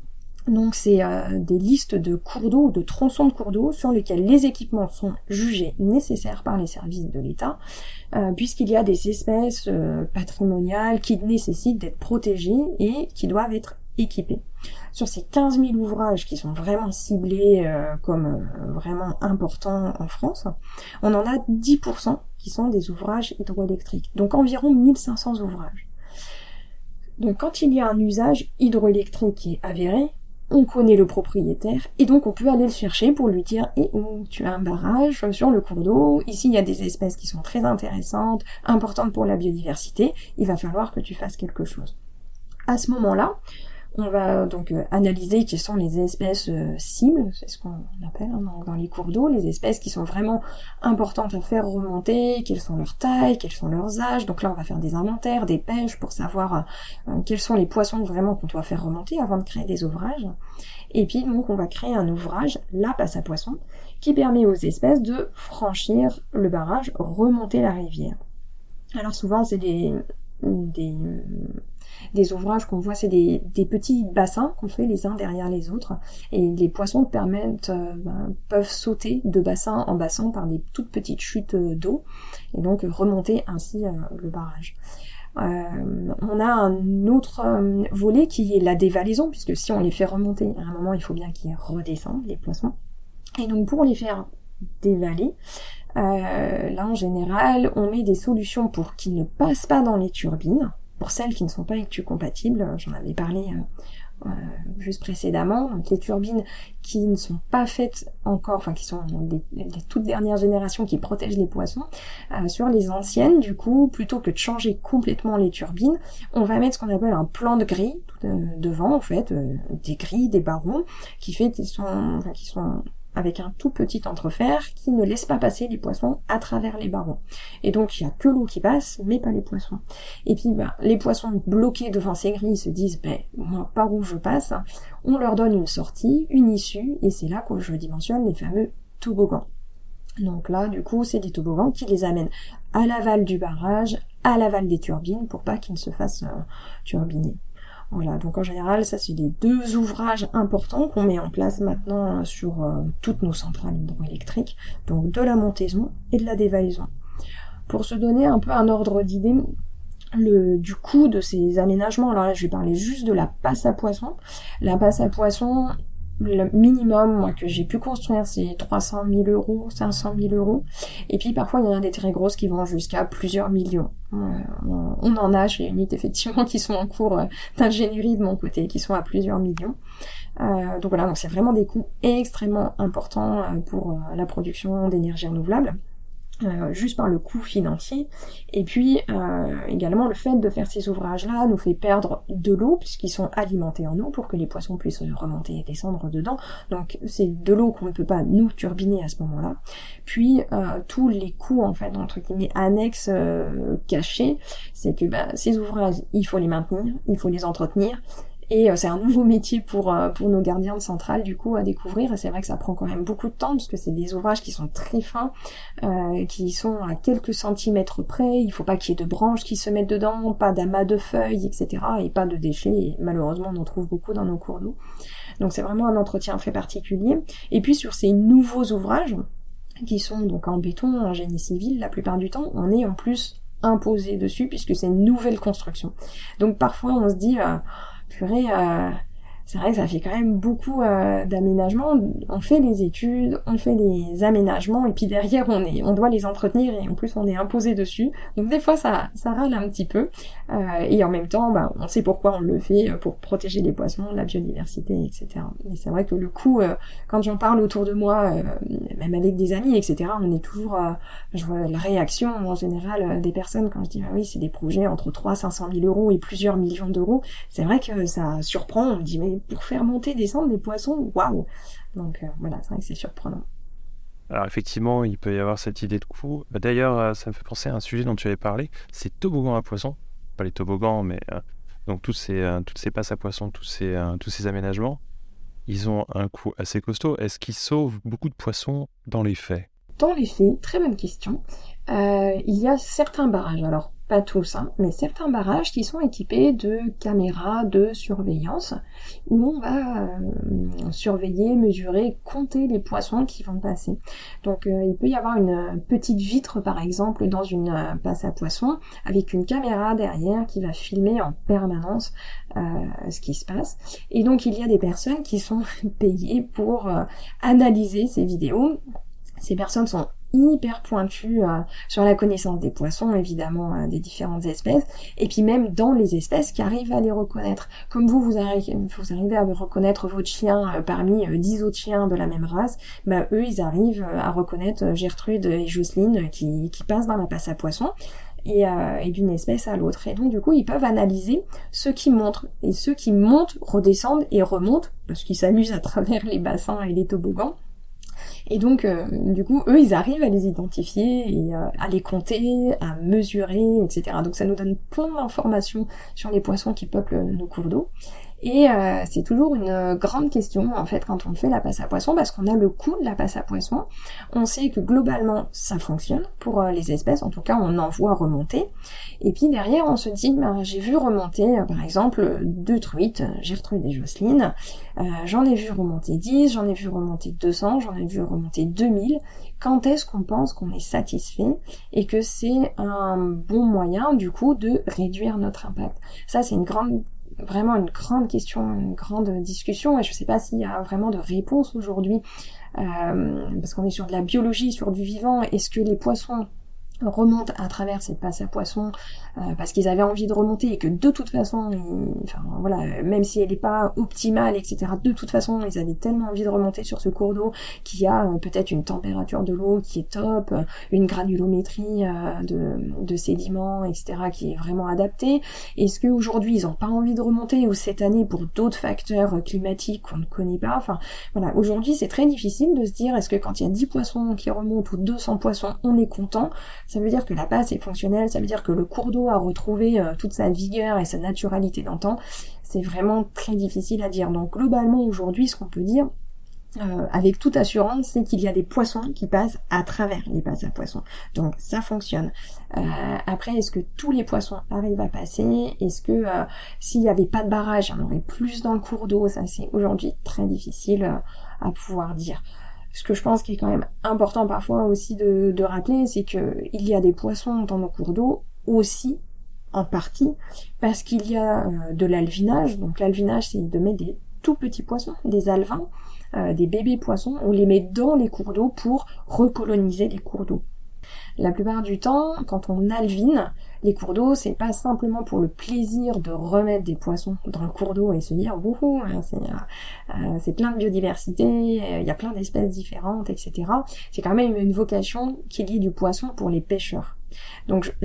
S2: Donc, c'est des listes de cours d'eau ou de tronçons de cours d'eau sur lesquels les équipements sont jugés nécessaires par les services de l'État, puisqu'il y a des espèces patrimoniales qui nécessitent d'être protégées et qui doivent être équipés. Sur ces 15 000 ouvrages qui sont vraiment ciblés comme vraiment importants en France, on en a 10% qui sont des ouvrages hydroélectriques, donc environ 1500 ouvrages. Donc quand il y a un usage hydroélectrique qui est avéré, on connaît le propriétaire et donc on peut aller le chercher pour lui dire tu as un barrage sur le cours d'eau, ici il y a des espèces qui sont très intéressantes, importantes pour la biodiversité, il va falloir que tu fasses quelque chose. À ce moment-là, on va donc analyser quelles sont les espèces cibles, c'est ce qu'on appelle dans les cours d'eau, les espèces qui sont vraiment importantes à faire remonter, quelles sont leurs tailles, quels sont leurs âges. Donc là, on va faire des inventaires, des pêches pour savoir quels sont les poissons vraiment qu'on doit faire remonter avant de créer des ouvrages. Et puis donc, on va créer un ouvrage, la passe à poissons, qui permet aux espèces de franchir le barrage, remonter la rivière. Alors souvent, c'est des ouvrages qu'on voit, c'est des petits bassins qu'on fait les uns derrière les autres, et les poissons peuvent sauter de bassin en bassin par des toutes petites chutes d'eau, et donc remonter ainsi le barrage. On a un autre volet qui est la dévalaison, puisque si on les fait remonter, à un moment il faut bien qu'ils redescendent, les poissons, et donc pour les faire dévaler, là en général on met des solutions pour qu'ils ne passent pas dans les turbines. Pour celles qui ne sont pas électrocompatibles, j'en avais parlé juste précédemment, donc les turbines qui ne sont pas faites encore, enfin qui sont les toutes dernières générations qui protègent les poissons, sur les anciennes, du coup, plutôt que de changer complètement les turbines, on va mettre ce qu'on appelle un plan de grille devant, en fait, des grilles, des barreaux, qui sont avec un tout petit entrefer qui ne laisse pas passer les poissons à travers les barreaux. Et donc il n'y a que l'eau qui passe, mais pas les poissons. Et puis les poissons bloqués devant ces grilles se disent moi par où je passe, on leur donne une sortie, une issue, et c'est là que je dimensionne les fameux toboggans. Donc là, du coup, c'est des toboggans qui les amènent à l'aval du barrage, à l'aval des turbines, pour pas qu'ils ne se fassent turbiner. Voilà, donc en général, ça c'est les deux ouvrages importants qu'on met en place maintenant sur toutes nos centrales hydroélectriques, donc de la montaison et de la dévalaison. Pour se donner un peu un ordre d'idée du coût de ces aménagements, alors là je vais parler juste de la passe à poissons. La passe à poissons, le minimum moi, que j'ai pu construire, c'est 300 000 euros, 500 000 euros. Et puis parfois, il y en a des très grosses qui vont jusqu'à plusieurs millions. On en a chez Unit, effectivement, qui sont en cours d'ingénierie de mon côté, qui sont à plusieurs millions. Donc voilà, donc c'est vraiment des coûts extrêmement importants pour la production d'énergie renouvelable. Juste par le coût financier, et puis également le fait de faire ces ouvrages-là nous fait perdre de l'eau puisqu'ils sont alimentés en eau pour que les poissons puissent remonter et descendre dedans, donc c'est de l'eau qu'on ne peut pas nous turbiner à ce moment-là. Puis tous les coûts en fait entre guillemets annexes cachés, c'est que ces ouvrages il faut les maintenir, il faut les entretenir. Et c'est un nouveau métier pour nos gardiens de centrale du coup à découvrir, et c'est vrai que ça prend quand même beaucoup de temps parce que c'est des ouvrages qui sont très fins, qui sont à quelques centimètres près, il faut pas qu'il y ait de branches qui se mettent dedans, pas d'amas de feuilles, etc. et pas de déchets, et malheureusement on en trouve beaucoup dans nos cours d'eau. Donc c'est vraiment un entretien très particulier. Et puis sur ces nouveaux ouvrages, qui sont donc en béton, en génie civil la plupart du temps, on est en plus imposé dessus puisque c'est une nouvelle construction. Donc parfois on se dit... purée, c'est vrai que ça fait quand même beaucoup d'aménagements. On fait les études, on fait les aménagements, et puis derrière on doit les entretenir, et en plus on est imposé dessus. Donc des fois ça râle un petit peu, et en même temps on sait pourquoi on le fait, pour protéger les poissons, la biodiversité, etc. Et c'est vrai que le coup, quand j'en parle autour de moi, même avec des amis, etc., on est toujours, je vois la réaction en général des personnes quand je dis oui c'est des projets entre 300 000 euros et plusieurs millions d'euros. C'est vrai que ça surprend, on me dit mais pour faire monter, descendre des poissons, waouh. Donc voilà, c'est vrai que c'est surprenant.
S1: Alors effectivement, il peut y avoir cette idée de coût. D'ailleurs, ça me fait penser à un sujet dont tu avais parlé, c'est toboggans à poissons. Pas les toboggans, mais donc toutes ces passes à poissons, tous ces aménagements, ils ont un coût assez costaud. Est-ce qu'ils sauvent beaucoup de poissons dans les faits?
S2: Dans les faits, très bonne question. Il y a certains barrages, alors pas tous, hein, mais certains barrages qui sont équipés de caméras de surveillance où on va surveiller, mesurer, compter les poissons qui vont passer. Donc il peut y avoir une petite vitre par exemple dans une passe à poissons avec une caméra derrière qui va filmer en permanence ce qui se passe. Et donc il y a des personnes qui sont payées pour analyser ces vidéos. Ces personnes sont hyper pointues sur la connaissance des poissons, évidemment, des différentes espèces, et puis même dans les espèces qui arrivent à les reconnaître. Comme vous arrivez à reconnaître votre chien parmi 10 autres chiens de la même race, bah eux, ils arrivent à reconnaître Gertrude et Jocelyne qui passent dans la passe à poissons. Et d'une espèce à l'autre. Et donc du coup, ils peuvent analyser ceux qui montent. Et ceux qui montent redescendent et remontent, parce qu'ils s'amusent à travers les bassins et les toboggans. Et donc, du coup, eux, ils arrivent à les identifier et à les compter, à mesurer, etc. Donc ça nous donne plein d'informations sur les poissons qui peuplent nos cours d'eau. Et c'est toujours une grande question en fait quand on fait la passe à poissons parce qu'on a le coût de la passe à poissons. On sait que globalement ça fonctionne pour les espèces, en tout cas on en voit remonter. Et puis derrière on se dit j'ai vu remonter par exemple 2 truites, Gertrude et Jocelyne, j'en ai vu remonter 10, j'en ai vu remonter 200, j'en ai vu remonter 2000. Quand est-ce qu'on pense qu'on est satisfait et que c'est un bon moyen du coup de réduire notre impact? Ça c'est vraiment une grande question, une grande discussion, et je sais pas s'il y a vraiment de réponse aujourd'hui, parce qu'on est sur de la biologie, sur du vivant. Est-ce que les poissons remontent à travers cette passe à poissons parce qu'ils avaient envie de remonter et que de toute façon, même si elle n'est pas optimale, etc., de toute façon, ils avaient tellement envie de remonter sur ce cours d'eau qu'il y a peut-être une température de l'eau qui est top, une granulométrie de sédiments, etc., qui est vraiment adaptée. Est-ce qu'aujourd'hui, ils n'ont pas envie de remonter ou cette année, pour d'autres facteurs climatiques qu'on ne connaît pas, aujourd'hui, c'est très difficile de se dire est-ce que quand il y a 10 poissons qui remontent ou 200 poissons, on est content? Ça veut dire que la passe est fonctionnelle, ça veut dire que le cours d'eau a retrouvé toute sa vigueur et sa naturalité d'antan. C'est vraiment très difficile à dire. Donc globalement aujourd'hui, ce qu'on peut dire avec toute assurance, c'est qu'il y a des poissons qui passent à travers les passes à poissons. Donc ça fonctionne. Après, est-ce que tous les poissons arrivent à passer? Est-ce que s'il n'y avait pas de barrage, il y en aurait plus dans le cours d'eau? Ça, c'est aujourd'hui très difficile à pouvoir dire. Ce que je pense qui est quand même important parfois aussi de rappeler, c'est que il y a des poissons dans nos cours d'eau aussi, en partie, parce qu'il y a de l'alvinage. Donc l'alvinage, c'est de mettre des tout petits poissons, des alevins, des bébés poissons, on les met dans les cours d'eau pour recoloniser les cours d'eau. La plupart du temps, quand on alvine les cours d'eau, c'est pas simplement pour le plaisir de remettre des poissons dans le cours d'eau et se dire wouhou, c'est plein de biodiversité, il y a plein d'espèces différentes, etc. C'est quand même une vocation qui est liée du poisson pour les pêcheurs. Donc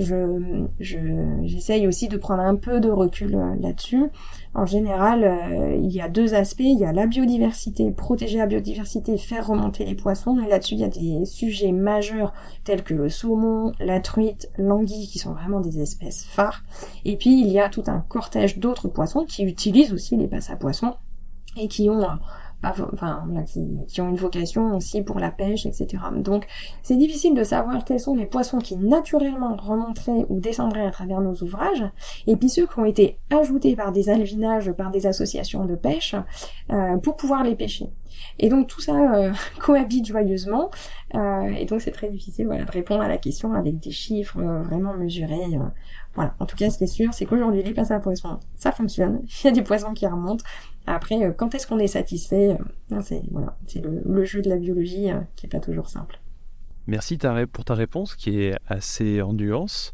S2: j'essaye aussi de prendre un peu de recul là-dessus. En général, il y a 2 aspects. Il y a la biodiversité, protéger la biodiversité, faire remonter les poissons. Et là-dessus, il y a des sujets majeurs tels que le saumon, la truite, l'anguille, qui sont vraiment des espèces phares. Et puis, il y a tout un cortège d'autres poissons qui utilisent aussi les passes à poissons et qui ont qui ont une vocation aussi pour la pêche, etc. Donc c'est difficile de savoir quels sont les poissons qui naturellement remonteraient ou descendraient à travers nos ouvrages, et puis ceux qui ont été ajoutés par des alevinages, par des associations de pêche, pour pouvoir les pêcher. Et donc tout ça cohabite joyeusement, et donc c'est très difficile de répondre à la question avec des chiffres vraiment mesurés. En tout cas, ce qui est sûr, c'est qu'aujourd'hui, les passes à poissons, ça fonctionne. Il y a des poissons qui remontent. Après, quand est-ce qu'on est satisfait? C'est le jeu de la biologie qui est pas toujours simple.
S1: Merci pour ta réponse qui est assez en nuance.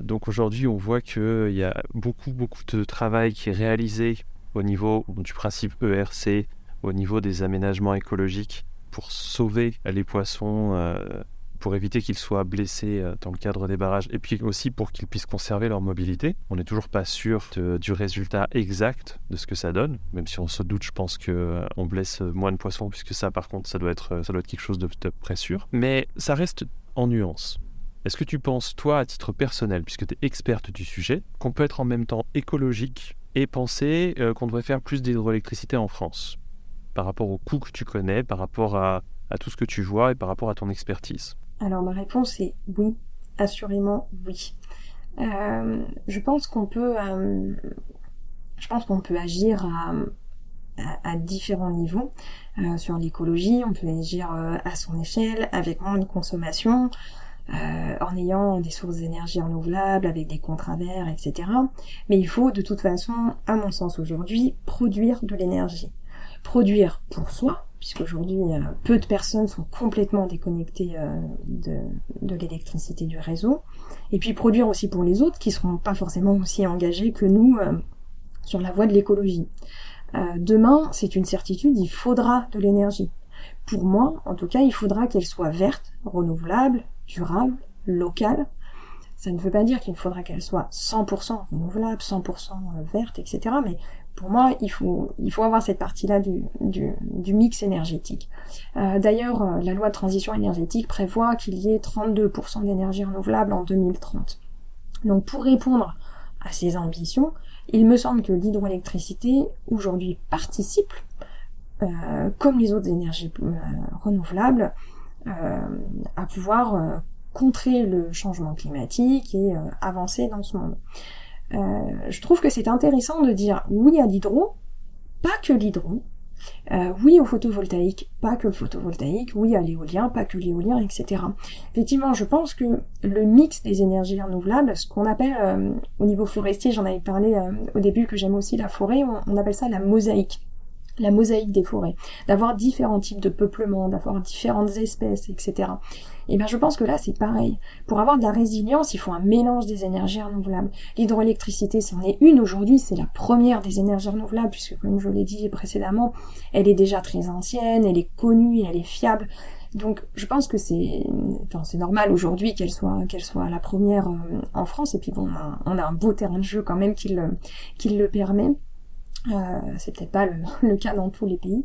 S1: Donc aujourd'hui, on voit qu'il y a beaucoup de travail qui est réalisé au niveau du principe ERC, au niveau des aménagements écologiques pour sauver les poissons, pour éviter qu'ils soient blessés dans le cadre des barrages, et puis aussi pour qu'ils puissent conserver leur mobilité. On n'est toujours pas sûr du résultat exact de ce que ça donne, même si on se doute, je pense qu'on blesse moins de poissons, puisque ça, par contre, ça doit être quelque chose de près sûr. Mais ça reste en nuance. Est-ce que tu penses, toi, à titre personnel, puisque tu es experte du sujet, qu'on peut être en même temps écologique et penser qu'on devrait faire plus d'hydroélectricité en France, par rapport aux coûts que tu connais, par rapport à tout ce que tu vois et par rapport à ton expertise?
S2: Alors ma réponse est oui, assurément oui. Je pense qu'on peut, agir à différents niveaux sur l'écologie. On peut agir à son échelle, avec moins de consommation, en ayant des sources d'énergie renouvelables, avec des contrats verts, etc. Mais il faut de toute façon, à mon sens aujourd'hui, produire de l'énergie. Produire pour soi, puisqu'aujourd'hui peu de personnes sont complètement déconnectées de l'électricité du réseau, et puis produire aussi pour les autres qui ne seront pas forcément aussi engagés que nous sur la voie de l'écologie. Demain, c'est une certitude, il faudra de l'énergie. Pour moi, en tout cas, il faudra qu'elle soit verte, renouvelable, durable, locale. Ça ne veut pas dire qu'il faudra qu'elle soit 100% renouvelable, 100% verte, etc. Mais pour moi, il faut avoir cette partie-là du mix énergétique. D'ailleurs, la loi de transition énergétique prévoit qu'il y ait 32% d'énergie renouvelable en 2030. Donc pour répondre à ces ambitions, il me semble que l'hydroélectricité, aujourd'hui, participe, comme les autres énergies renouvelables, à pouvoir contrer le changement climatique et avancer dans ce monde. Je trouve que c'est intéressant de dire oui à l'hydro, pas que l'hydro, oui au photovoltaïque, pas que le photovoltaïque, oui à l'éolien, pas que l'éolien, etc. Effectivement, je pense que le mix des énergies renouvelables, ce qu'on appelle au niveau forestier, j'en avais parlé au début que j'aime aussi la forêt, on appelle ça la mosaïque des forêts, d'avoir différents types de peuplement, d'avoir différentes espèces, etc. Et bien je pense que là c'est pareil. Pour avoir de la résilience, il faut un mélange des énergies renouvelables. L'hydroélectricité, c'en est une aujourd'hui, c'est la première des énergies renouvelables, puisque comme je l'ai dit précédemment, elle est déjà très ancienne, elle est connue, elle est fiable. Donc je pense que c'est normal aujourd'hui qu'elle soit la première en France, et puis bon, on a un beau terrain de jeu quand même qui le permet. C'est peut-être pas le cas dans tous les pays,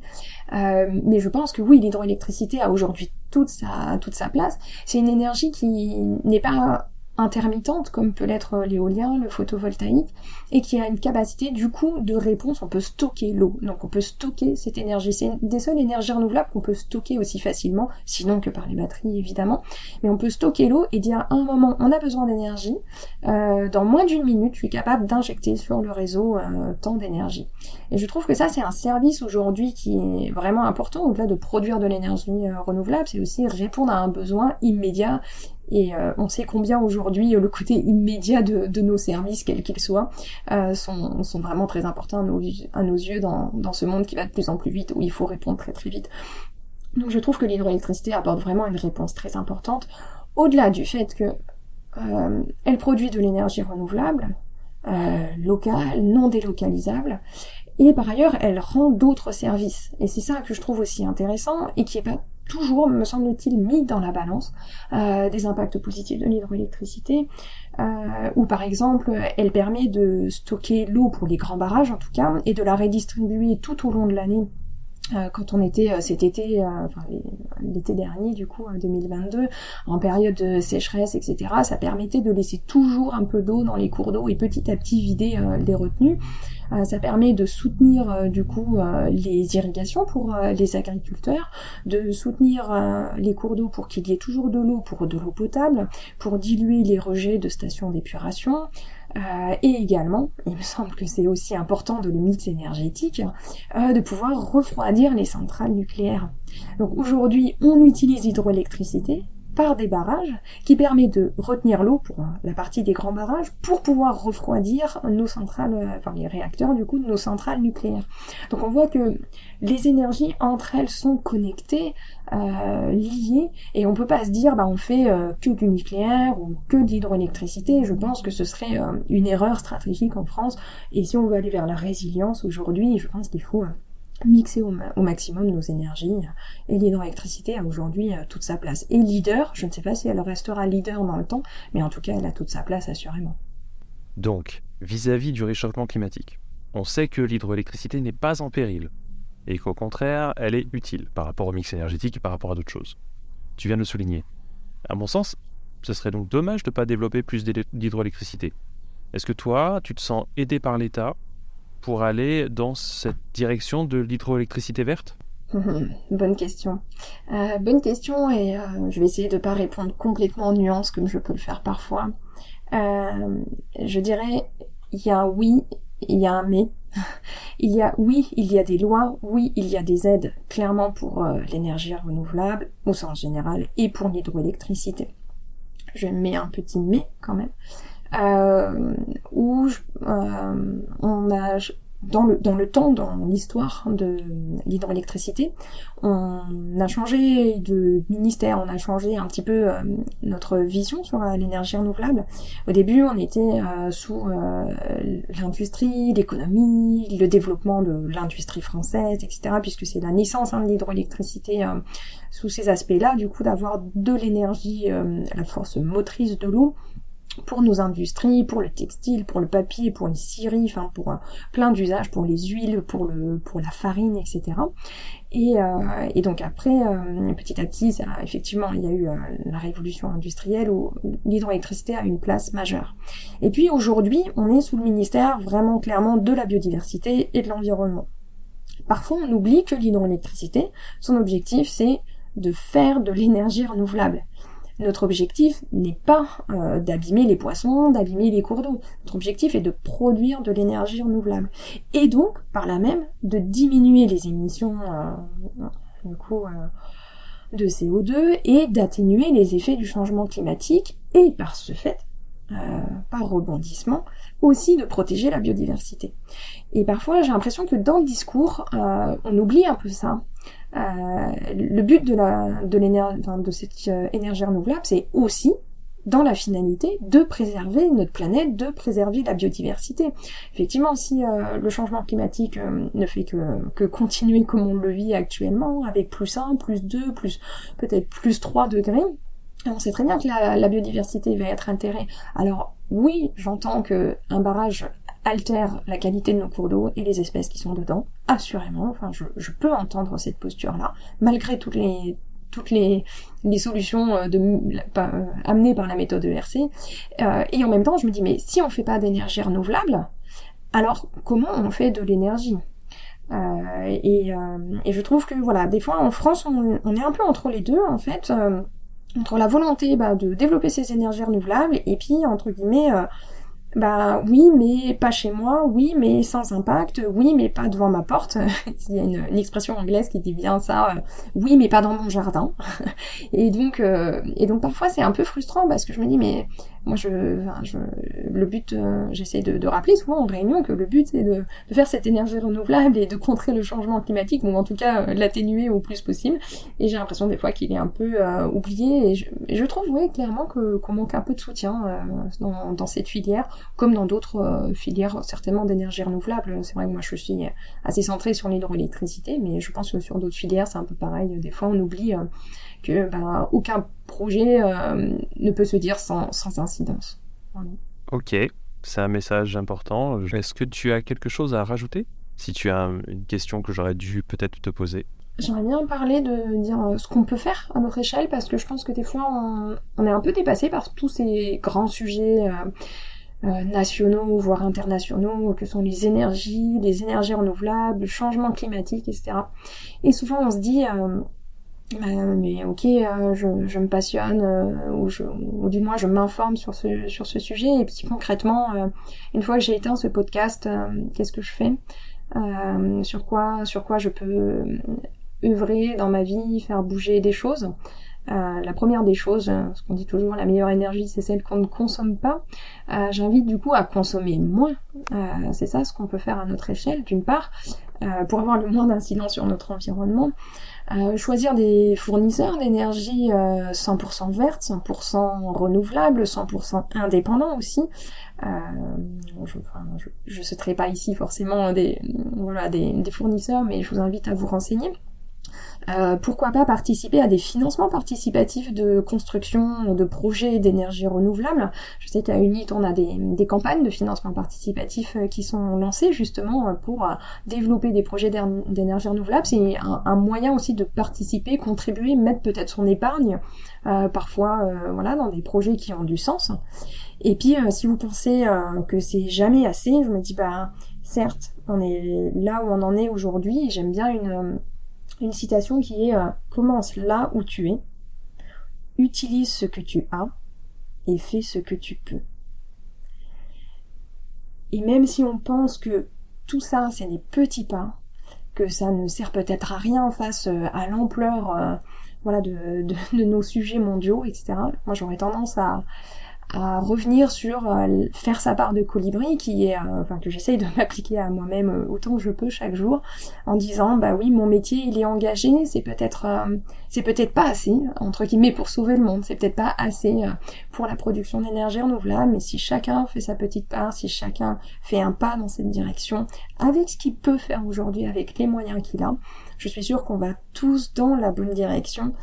S2: mais je pense que oui, l'hydroélectricité a aujourd'hui toute sa place. C'est une énergie qui n'est pas intermittente comme peut l'être l'éolien, le photovoltaïque, et qui a une capacité du coup de réponse. On peut stocker l'eau, donc on peut stocker cette énergie. C'est une des seules énergies renouvelables qu'on peut stocker aussi facilement, sinon que par les batteries évidemment, mais on peut stocker l'eau et dire à un moment on a besoin d'énergie, dans moins d'une minute je suis capable d'injecter sur le réseau tant d'énergie. Et je trouve que ça c'est un service aujourd'hui qui est vraiment important. Au-delà de produire de l'énergie renouvelable, c'est aussi répondre à un besoin immédiat. Et on sait combien aujourd'hui le côté immédiat de nos services, quels qu'ils soient, sont vraiment très importants à nos yeux dans ce monde qui va de plus en plus vite, où il faut répondre très très vite. Donc je trouve que l'hydroélectricité apporte vraiment une réponse très importante, au-delà du fait que elle produit de l'énergie renouvelable, locale, non délocalisable, et par ailleurs elle rend d'autres services. Et c'est ça que je trouve aussi intéressant, et qui est pas toujours, me semble-t-il, mis dans la balance des impacts positifs de l'hydroélectricité, où par exemple elle permet de stocker l'eau pour les grands barrages en tout cas, et de la redistribuer tout au long de l'année. Quand on était cet été, l'été dernier du coup 2022, en période de sécheresse, etc., ça permettait de laisser toujours un peu d'eau dans les cours d'eau et petit à petit vider les retenues. Ça permet de soutenir du coup les irrigations pour les agriculteurs, de soutenir les cours d'eau pour qu'il y ait toujours de l'eau, pour de l'eau potable, pour diluer les rejets de stations d'épuration. Et également, il me semble que c'est aussi important de le mix énergétique, de pouvoir refroidir les centrales nucléaires. Donc aujourd'hui, on utilise l'hydroélectricité par des barrages qui permet de retenir l'eau pour la partie des grands barrages pour pouvoir refroidir nos centrales, les réacteurs du coup de nos centrales nucléaires. Donc on voit que les énergies entre elles sont connectées, liées, et on peut pas se dire on fait que du nucléaire ou que de l'hydroélectricité. Je pense que ce serait une erreur stratégique en France, et si on veut aller vers la résilience aujourd'hui, je pense qu'il faut mixer au maximum nos énergies, et l'hydroélectricité a aujourd'hui toute sa place. Et leader, je ne sais pas si elle restera leader dans le temps, mais en tout cas elle a toute sa place assurément.
S1: Donc, vis-à-vis du réchauffement climatique, on sait que l'hydroélectricité n'est pas en péril, et qu'au contraire, elle est utile par rapport au mix énergétique et par rapport à d'autres choses. Tu viens de le souligner. À mon sens, ce serait donc dommage de ne pas développer plus d'hydroélectricité. Est-ce que toi, tu te sens aidé par l'État pour aller dans cette direction de l'hydroélectricité verte ?
S2: Bonne question. Bonne question, et je vais essayer de ne pas répondre complètement en nuance comme je peux le faire parfois. Je dirais, il y a un oui, il y a un mais. Oui, il y a des lois, oui, il y a des aides, clairement pour l'énergie renouvelable, au sens général, et pour l'hydroélectricité. Je mets un petit mais quand même. Où on a dans le temps, dans l'histoire de l'hydroélectricité, on a changé de ministère, on a changé un petit peu notre vision sur l'énergie renouvelable. Au début, on était sous l'industrie, l'économie, le développement de l'industrie française, etc., puisque c'est la naissance de l'hydroélectricité sous ces aspects-là, du coup, d'avoir de l'énergie, la force motrice de l'eau, pour nos industries, pour le textile, pour le papier, pour les scieries, enfin pour plein d'usages, pour les huiles, pour la farine, etc. Et donc après, petit à petit, effectivement, il y a eu la révolution industrielle où l'hydroélectricité a une place majeure. Et puis aujourd'hui, on est sous le ministère vraiment clairement de la biodiversité et de l'environnement. Parfois, on oublie que l'hydroélectricité, son objectif, c'est de faire de l'énergie renouvelable. Notre objectif n'est pas d'abîmer les poissons, d'abîmer les cours d'eau. Notre objectif est de produire de l'énergie renouvelable. Et donc, par là même, de diminuer les émissions de CO2 et d'atténuer les effets du changement climatique et par ce fait, par rebondissement, aussi de protéger la biodiversité. Et parfois, j'ai l'impression que dans le discours, on oublie un peu ça. Le but de cette énergie renouvelable, c'est aussi, dans la finalité, de préserver notre planète, de préserver la biodiversité. Effectivement, si le changement climatique ne fait que continuer comme on le vit actuellement, avec plus 1, plus 2, peut-être plus 3 degrés, on sait très bien que la biodiversité va être altérée. Alors oui, j'entends que un barrage altère la qualité de nos cours d'eau et les espèces qui sont dedans, assurément, enfin je peux entendre cette posture-là, malgré toutes les solutions amenées par la méthode ERC, et en même temps je me dis, mais si on fait pas d'énergie renouvelable, alors comment on fait de l'énergie ? Et je trouve que voilà, des fois en France on est un peu entre les deux en fait, entre la volonté de développer ces énergies renouvelables et puis entre guillemets oui, mais pas chez moi, oui, mais sans impact, oui, mais pas devant ma porte. Il y a une expression anglaise qui dit bien ça, oui, mais pas dans mon jardin. Et donc parfois c'est un peu frustrant parce que je me dis, mais moi le but, j'essaie de rappeler souvent en réunion que le but c'est de faire cette énergie renouvelable et de contrer le changement climatique, ou en tout cas l'atténuer au plus possible. Et j'ai l'impression des fois qu'il est un peu oublié, et je trouve clairement qu'on manque un peu de soutien dans cette filière, comme dans d'autres filières certainement d'énergie renouvelable. C'est vrai que moi je suis assez centrée sur l'hydroélectricité, mais je pense que sur d'autres filières c'est un peu pareil. Des fois on oublie que aucun projet ne peut se dire sans incidence. Voilà.
S1: Ok, c'est un message important. Est-ce que tu as quelque chose à rajouter ? Si tu as une question que j'aurais dû peut-être te poser.
S2: J'aimerais bien parler de dire ce qu'on peut faire à notre échelle, parce que je pense que des fois on est un peu dépassé par tous ces grands sujets nationaux, voire internationaux, que sont les énergies renouvelables, le changement climatique, etc. Et souvent on se dit mais ok, je me passionne, ou du moins je m'informe sur ce sujet, et puis concrètement, une fois que j'ai éteint ce podcast, qu'est-ce que je fais, sur quoi je peux œuvrer dans ma vie, faire bouger des choses. La première des choses, ce qu'on dit toujours, la meilleure énergie, c'est celle qu'on ne consomme pas. J'invite du coup à consommer moins. C'est ça ce qu'on peut faire à notre échelle, d'une part, pour avoir le moins d'incidence sur notre environnement. Choisir des fournisseurs d'énergie 100% verte, 100% renouvelable, 100% indépendant aussi. Je citerai pas ici forcément des fournisseurs, mais je vous invite à vous renseigner. Pourquoi pas participer à des financements participatifs de construction de projets d'énergie renouvelable. Je sais qu'à UNIT, on a des campagnes de financement participatif qui sont lancées justement pour développer des projets d'énergie renouvelable. C'est un moyen aussi de participer, contribuer, mettre peut-être son épargne, parfois dans des projets qui ont du sens. Et puis si vous pensez que c'est jamais assez, je me dis certes, on est là où on en est aujourd'hui, et j'aime bien une citation qui est commence là où tu es, utilise ce que tu as et fais ce que tu peux. Et même si on pense que tout ça, c'est des petits pas, que ça ne sert peut-être à rien face à l'ampleur voilà, de nos sujets mondiaux, etc. Moi, j'aurais tendance à revenir sur faire sa part de colibri qui est enfin que j'essaye de m'appliquer à moi-même autant que je peux chaque jour en disant bah oui mon métier il est engagé, c'est peut-être pas assez entre guillemets pour sauver le monde, c'est peut-être pas assez pour la production d'énergie renouvelable, mais si chacun fait sa petite part, si chacun fait un pas dans cette direction avec ce qu'il peut faire aujourd'hui, avec les moyens qu'il a, je suis sûre qu'on va tous dans la bonne direction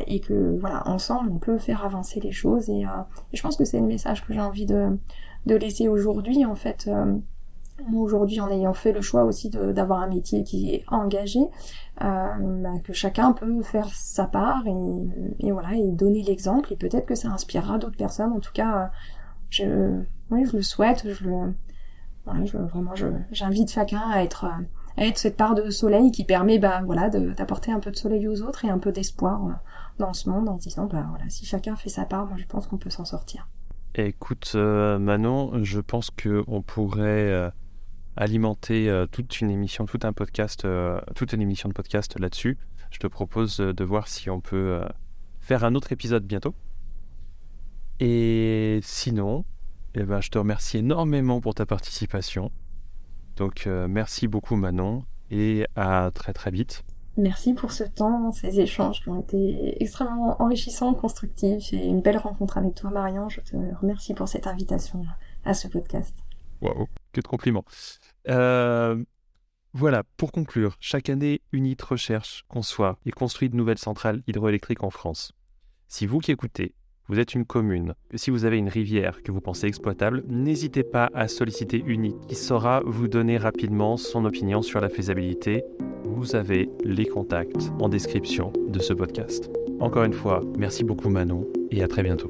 S2: et que voilà, ensemble on peut faire avancer les choses et je pense que c'est le message que j'ai envie de laisser aujourd'hui en fait. Moi aujourd'hui en ayant fait le choix aussi d'avoir un métier qui est engagé, que chacun peut faire sa part et voilà et donner l'exemple et peut-être que ça inspirera d'autres personnes. En tout cas, oui, je le souhaite, voilà, j'invite chacun à être cette part de soleil qui permet voilà, d'apporter un peu de soleil aux autres et un peu d'espoir dans ce monde en se disant voilà, si chacun fait sa part, moi je pense qu'on peut s'en sortir.
S1: Écoute, Manon, je pense qu'on pourrait alimenter toute une émission, toute une émission de podcast là-dessus. Je te propose de voir si on peut faire un autre épisode bientôt. Et sinon, je te remercie énormément pour ta participation. Donc, merci beaucoup Manon et à très très vite.
S2: Merci pour ce temps, ces échanges qui ont été extrêmement enrichissants, constructifs et une belle rencontre avec toi Marion. Je te remercie pour cette invitation à ce podcast.
S1: Waouh, que de compliments. Voilà, pour conclure, chaque année, UNIT recherche, conçoit et construit de nouvelles centrales hydroélectriques en France. Si vous qui écoutez, vous êtes une commune, si vous avez une rivière que vous pensez exploitable, n'hésitez pas à solliciter UNIT qui saura vous donner rapidement son opinion sur la faisabilité. Vous avez les contacts en description de ce podcast. Encore une fois, merci beaucoup Manon et à très bientôt.